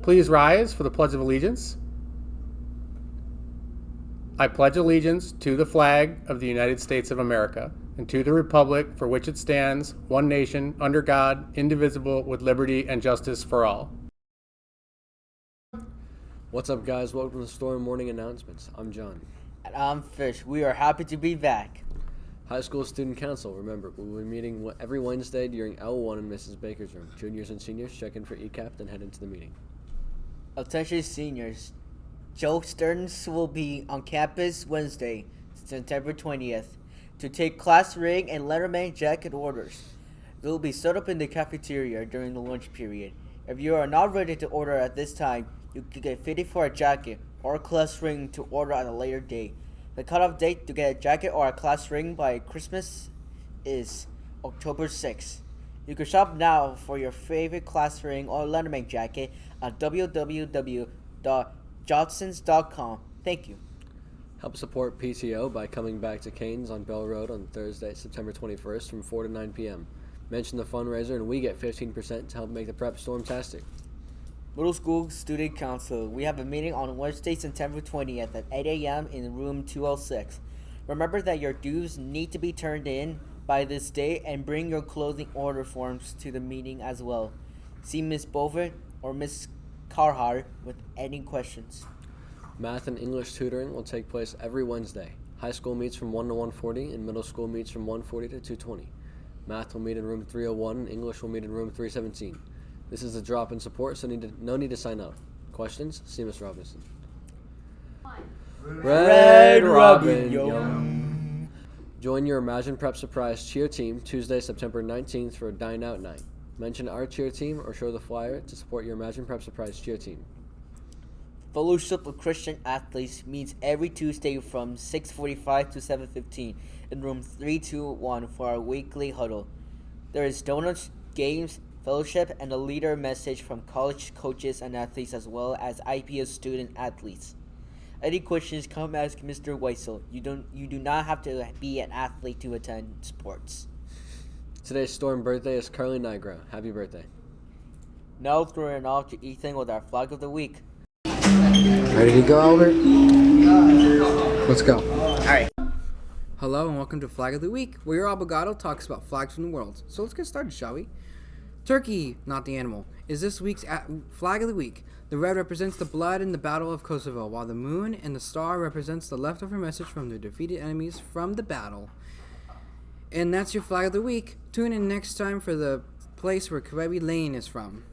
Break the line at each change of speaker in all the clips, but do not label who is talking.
Please rise for the Pledge of Allegiance. I pledge allegiance to the flag of the United States of America and to the republic for which it stands, one nation, under God, indivisible, with liberty and justice for all.
What's up, guys? Welcome to Storm Morning Announcements. I'm John.
And I'm Fish. We are happy to be back.
High School Student Council. Remember, we'll be meeting every Wednesday during L1 in Mrs. Baker's room. Juniors and seniors check in for ECAP, then head into the meeting.
Attention seniors. Joe Stearns will be on campus Wednesday, September 20th, to take class ring and letterman jacket orders. They will be set up in the cafeteria during the lunch period. If you are not ready to order at this time, you can get fitted for a jacket or a class ring to order at a later date. The cutoff date to get a jacket or a class ring by Christmas is October 6th. You can shop now for your favorite class ring or letterman jacket at www.johnsons.com. Thank you.
Help support PTO by coming back to Canes on Bell Road on Thursday, September 21st from 4 to 9 p.m. Mention the fundraiser and we get 15% to help make the prep stormtastic.
Middle School Student Council. We have a meeting on Wednesday, September 20th at 8 a.m. in room 206. Remember that your dues need to be turned in by this date and bring your clothing order forms to the meeting as well. See Ms. Bovert or Ms. Carhart with any questions.
Math and English tutoring will take place every Wednesday. High school meets from 1 to 1:40 and middle school meets from 1:40 to 2:20. Math will meet in room 301 and English will meet in room 317. This is a drop-in support, so no need to sign up. Questions? See Ms. Robinson. Red Robin, yum. Join your Imagine Prep Surprise cheer team Tuesday, September 19th for a dine-out night. Mention our cheer team or show the flyer to support your Imagine Prep Surprise cheer team.
Fellowship of Christian Athletes meets every Tuesday from 6:45 to 7:15 in room 321 for our weekly huddle. There is donuts, games, fellowship, and a leader message from college coaches and athletes as well as IPS student athletes. Any questions, come ask Mr. Weissel. You do not have to be an athlete to attend sports.
Today's Storm birthday is Carly Nigra. Happy birthday.
Now throwing off to Ethan with our flag of the week.
Ready to go, Albert? Let's go.
Alright.
Hello and welcome to Flag of the Week, where your Abogado talks about flags from the world. So let's get started, shall we? Turkey, not the animal, is this week's Flag of the Week. The red represents the blood in the Battle of Kosovo, while the moon and the star represents the leftover message from the defeated enemies from the battle. And that's your Flag of the Week. Tune in next time for the place where Karevi Lane is from.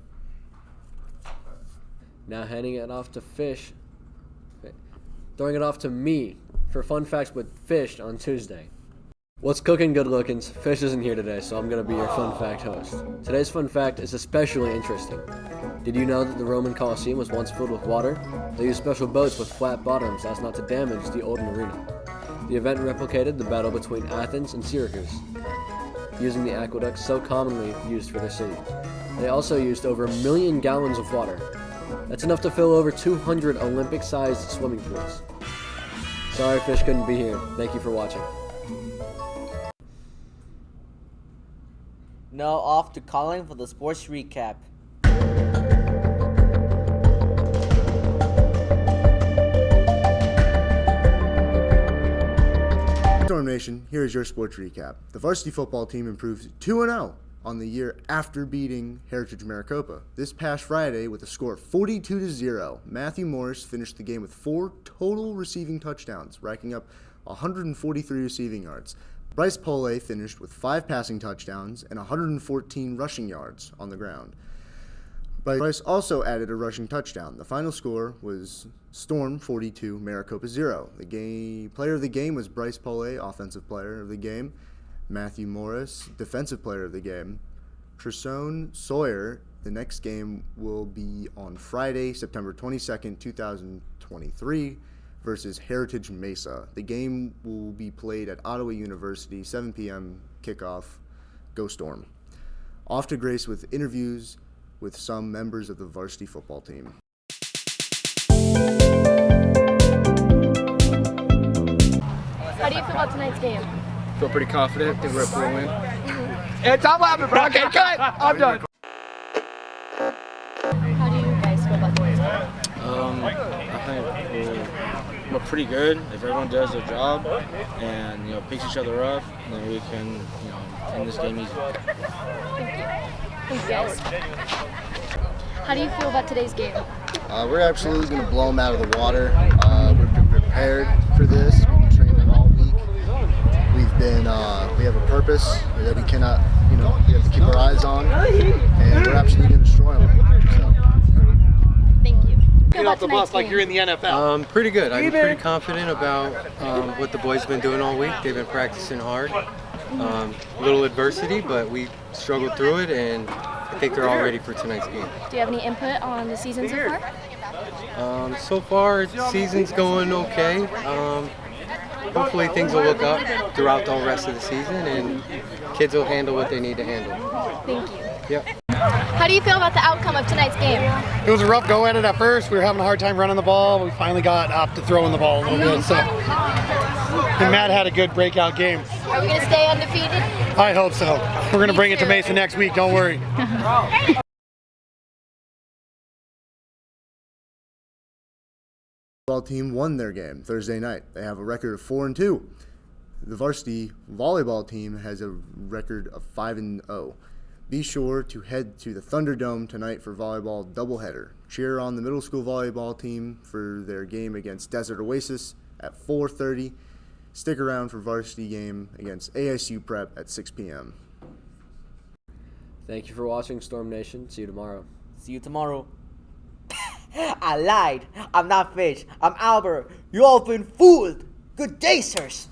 Now handing it off to Fish. Throwing it off to me for Fun Facts with Fish on Tuesday. What's cooking, good lookins? Fish isn't here today, so I'm going to be your fun fact host. Today's fun fact is especially interesting. Did you know that the Roman Colosseum was once filled with water? They used special boats with flat bottoms as not to damage the old arena. The event replicated the battle between Athens and Syracuse, using the aqueducts so commonly used for their city. They also used over 1 million gallons of water. That's enough to fill over 200 Olympic-sized swimming pools. Sorry Fish couldn't be here. Thank you for watching.
Now off to Colin for the sports recap.
Storm Nation, here is your sports recap. The varsity football team improved 2-0 on the year after beating Heritage Maricopa. This past Friday, with a score of 42-0, Matthew Morris finished the game with 4 total receiving touchdowns, racking up 143 receiving yards. Bryce Pole finished with 5 passing touchdowns and 114 rushing yards on the ground. Bryce also added a rushing touchdown. The final score was Storm 42, Maricopa 0. The player of the game was Bryce Pole, offensive player of the game. Matthew Morris, defensive player of the game. Tresone Sawyer, the next game will be on Friday, September 22nd, 2023. Versus Heritage Mesa. The game will be played at Ottawa University, 7 p.m. kickoff. Go Storm. Off to Grace with interviews with some members of the varsity football team.
How do you feel about tonight's game?
Feel pretty confident. Think we're going to win. And stop laughing, bro. Okay, cut. I'm done.
How do you guys feel about the
we're pretty good. If everyone does their job and picks each other up, then we can end this game easy.
Thank you guys. How do you feel about today's game?
We're absolutely going to blow them out of the water. We've been prepared for this. We've been training all week. We have a purpose that we cannot, we have to keep our eyes on, and we're absolutely going to destroy them.
Thank you.
Get off the bus like you're in the NFL.
Pretty good. I'm pretty confident about what the boys have been doing all week. They've been practicing hard. A little adversity, but we struggled through it, and I think they're all ready for tonight's game.
Do you have any input on the season so far?
So far, the season's going okay. Hopefully things will look up throughout the rest of the season, and kids will handle what they need to handle.
Thank you.
Yep.
How do you feel about the outcome of tonight's game?
It was a rough go at it at first. We were having a hard time running the ball. We finally got up to throwing the ball a little bit. So, and Matt had a good breakout game.
Are we going to stay undefeated?
I hope so. We're going to bring it to Mason next week. Don't worry.
Volleyball team won their game Thursday night. They have a record of 4-2. The varsity volleyball team has a record of 5-0. Be sure to head to the Thunderdome tonight for volleyball doubleheader. Cheer on the middle school volleyball team for their game against Desert Oasis at 4:30. Stick around for varsity game against ASU Prep at 6 p.m.
Thank you for watching, Storm Nation. See you tomorrow.
See you tomorrow. I lied. I'm not Fish. I'm Albert. You all been fooled. Good day, sirs.